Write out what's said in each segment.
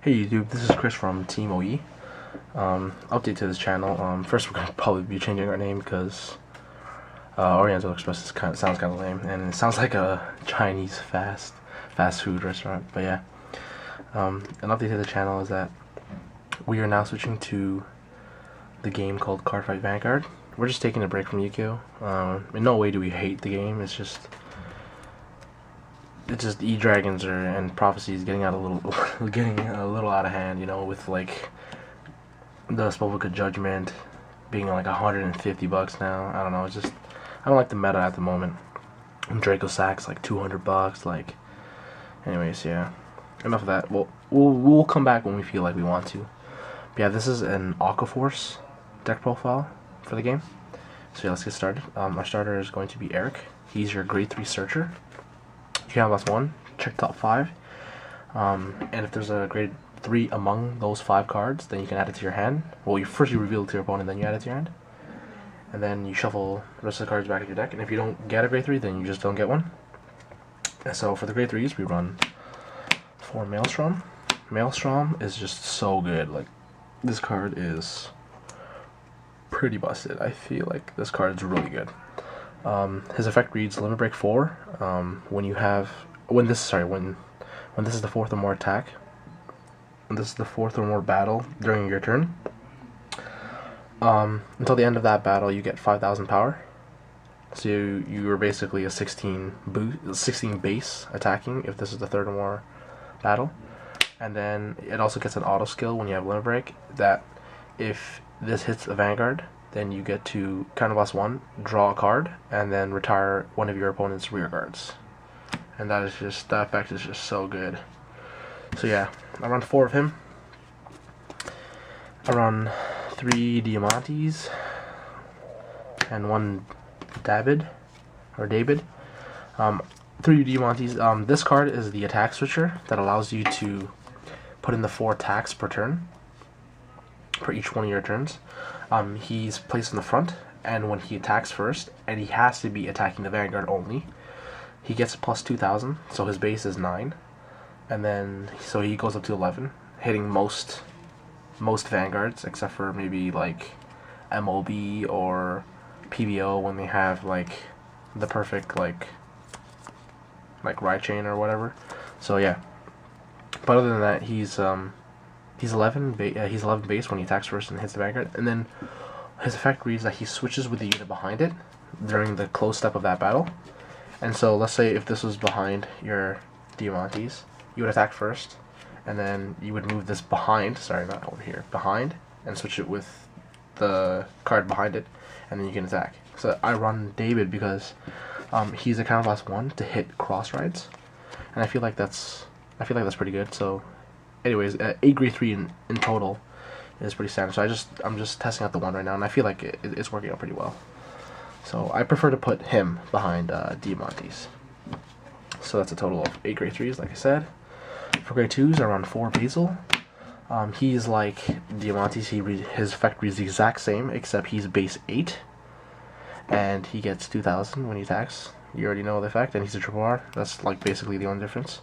Hey YouTube, this is Chris from Team OE. Update to this channel. First, we're going to probably be changing our name because Oriental Express sounds kind of lame, and it sounds like a Chinese fast food restaurant. But yeah, an update to the channel is that we are now switching to the game called Cardfight Vanguard. We're just taking a break from Yukio. In no way do we hate the game. It's just E-Dragons and Prophecies getting a little out of hand, you know, with like the Spellbook of Judgment being like $150 now. I don't know, I don't like the meta at the moment. And Draco Sack's like $200. Like, anyways, yeah. Enough of that. We'll come back when we feel like we want to. But yeah, this is an Aqua Force deck profile for the game. So yeah, let's get started. Our starter is going to be Eric. He's your grade 3 searcher. You have last one, check top 5, and if there's a grade 3 among those 5 cards, then you can add it to your hand. Well, you reveal it to your opponent, then you add it to your hand, and then you shuffle the rest of the cards back in your deck. And if you don't get a grade 3, then you just don't get one. And so for the grade 3s, we run 4 Maelstrom. Maelstrom is just so good. Like, this card is pretty busted. I feel like this card is really good. His effect reads Limit Break 4. When this is the 4th or more attack, and this is the 4th or more battle during your turn, until the end of that battle, you get 5,000 power. So you are basically a 16 base attacking if this is the 3rd or more battle. And then it also gets an auto skill when you have Limit Break that if this hits a Vanguard, then you get to counterblast 1, draw a card, and then retire one of your opponent's rear guards. And that effect is just so good. So yeah, I run 4 of him. I run 3 Diamantes and 1 David. 3 Diamantes. This card is the attack switcher that allows you to put in the 4 attacks per turn, for each one of your turns. He's placed in the front, and when he attacks first, and he has to be attacking the Vanguard only, he gets a plus 2,000, so his base is 9, and then so he goes up to 11, hitting most Vanguards except for maybe like MOB or PBO when they have like the perfect like ride chain or whatever. So yeah, but other than that, he's 11 base when he attacks first and hits the Vanguard, and then his effect reads that he switches with the unit behind it during the close step of that battle. And so let's say if this was behind your Diamantes, you would attack first, and then you would move this behind, sorry, not over here, behind, and switch it with the card behind it, and then you can attack. So I run David because he's a counterblast 1 to hit cross rides, and I feel like that's pretty good. So anyways, 8 grade 3 in total is pretty standard. So I'm just testing out the 1 right now, and I feel like it's working out pretty well. So I prefer to put him behind Diamantes. So that's a total of 8 grade 3s, like I said. For grade 2s, I run 4 Basil. He's like Diamantes. His effect reads the exact same, except he's base 8, and he gets 2,000 when he attacks. You already know the effect, and he's a triple R. That's like basically the only difference.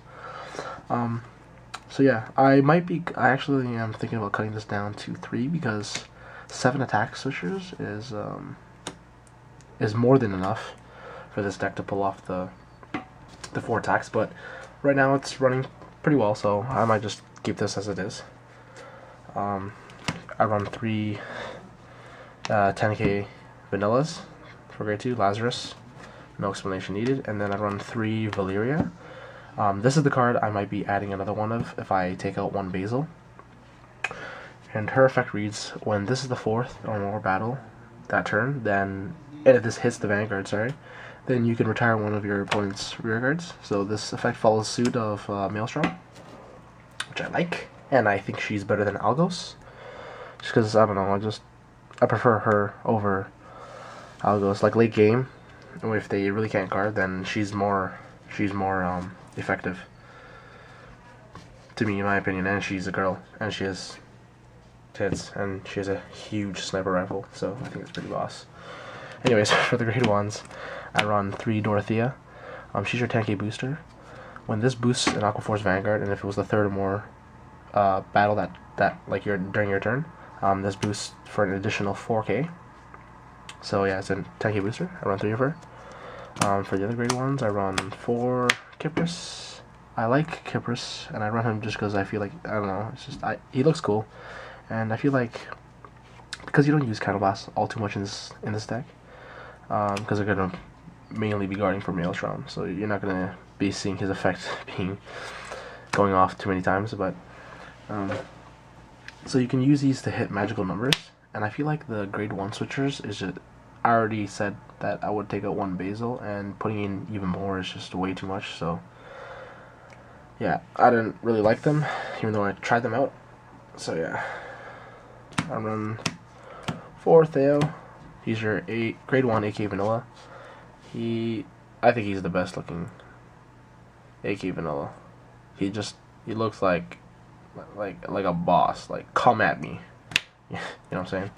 So yeah, I actually am thinking about cutting this down to 3 because 7 attack switchers is more than enough for this deck to pull off the 4 attacks. But right now it's running pretty well, so I might just keep this as it is. I run 3 10k vanillas for grade 2, Lazarus, no explanation needed, and then I run 3 Valeria. This is the card I might be adding another one of if I take out 1 Basil. And her effect reads, when this is the 4th or more battle that turn, and if this hits the Vanguard, then you can retire one of your opponent's rear guards. So this effect follows suit of Maelstrom, which I like, and I think she's better than Algos. Just because, I don't know, I prefer her over Algos. Like late game, if they really can't guard, then she's more effective to me, in my opinion. And she's a girl, and she has tits, and she has a huge sniper rifle, so I think it's pretty boss. Anyways, for the grade 1s, I run 3 Dorothea. She's your 10k booster. When this boosts an Aqua Force Vanguard, and if it was the 3rd or more battle that like during your turn. This boosts for an additional 4k. So yeah, it's a 10k booster. I run 3 of her. For the other grade ones, I run 4 Kypris. I like Kypris, and I run him just because I feel like, I don't know, it's just, he looks cool, and I feel like, because you don't use Counterblast all too much in this deck, because they're going to mainly be guarding for Maelstrom, so you're not going to be seeing his effect going off too many times, but, so you can use these to hit magical numbers, and I feel like the grade 1 switchers is just, I already said that I would take out 1 Basil, and putting in even more is just way too much, so yeah, I didn't really like them, even though I tried them out. So yeah, I run 4 Theo. He's your grade 1 AK Vanilla. I think he's the best looking AK Vanilla. He looks like a boss. Like, come at me. You know what I'm saying?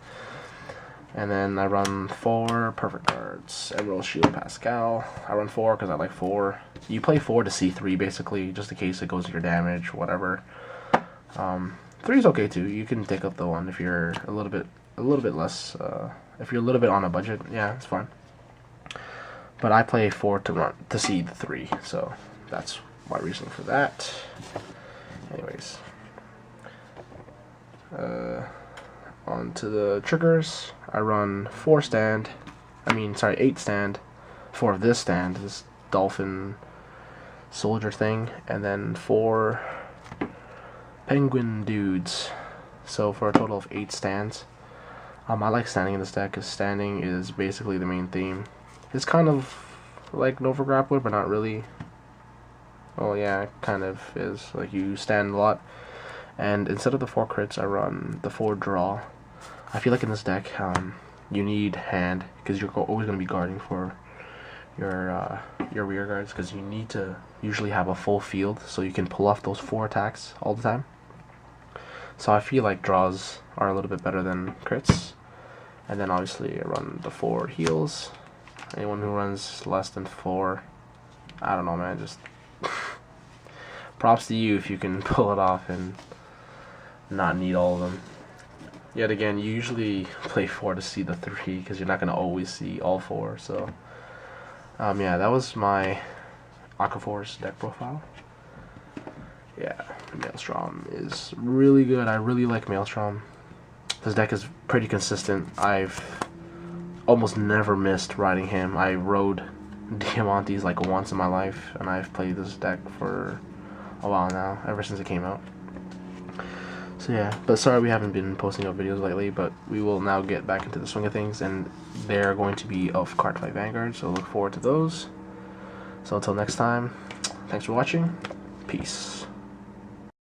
And then I run 4 perfect cards. Emerald Shield Pascal. I run 4 because I like 4. You play 4 to C3 basically, just in case it goes to your damage, whatever. 3 is okay too. You can take up the 1 if you're a little bit less. If you're a little bit on a budget, yeah, it's fine. But I play 4 to see the 3, so that's my reason for that. Anyways, on to the triggers. I run 8 stand, 4 of this stand, this dolphin soldier thing, and then 4 penguin dudes. So for a total of 8 stands. I like standing in this deck because standing is basically the main theme. It's kind of like Nova Grappler, but not really. Well, yeah, it kind of is. Like, you stand a lot. And instead of the 4 crits, I run the 4 draw. I feel like in this deck, you need hand, because you're always going to be guarding for your rear guards, because you need to usually have a full field, so you can pull off those 4 attacks all the time. So I feel like draws are a little bit better than crits. And then obviously I run the 4 heals. Anyone who runs less than 4, I don't know, man, just props to you if you can pull it off and not need all of them. Yet again, you usually play 4 to see the 3 because you're not going to always see all 4. So yeah, that was my Aqua Force deck profile. Yeah, Maelstrom is really good. I really like Maelstrom. This deck is pretty consistent. I've almost never missed riding him. I rode Diamantes like once in my life, and I've played this deck for a while now, ever since it came out. So yeah, but sorry we haven't been posting up videos lately, but we will now get back into the swing of things, and they're going to be of Cardfight Vanguard, so look forward to those. So until next time, thanks for watching. Peace.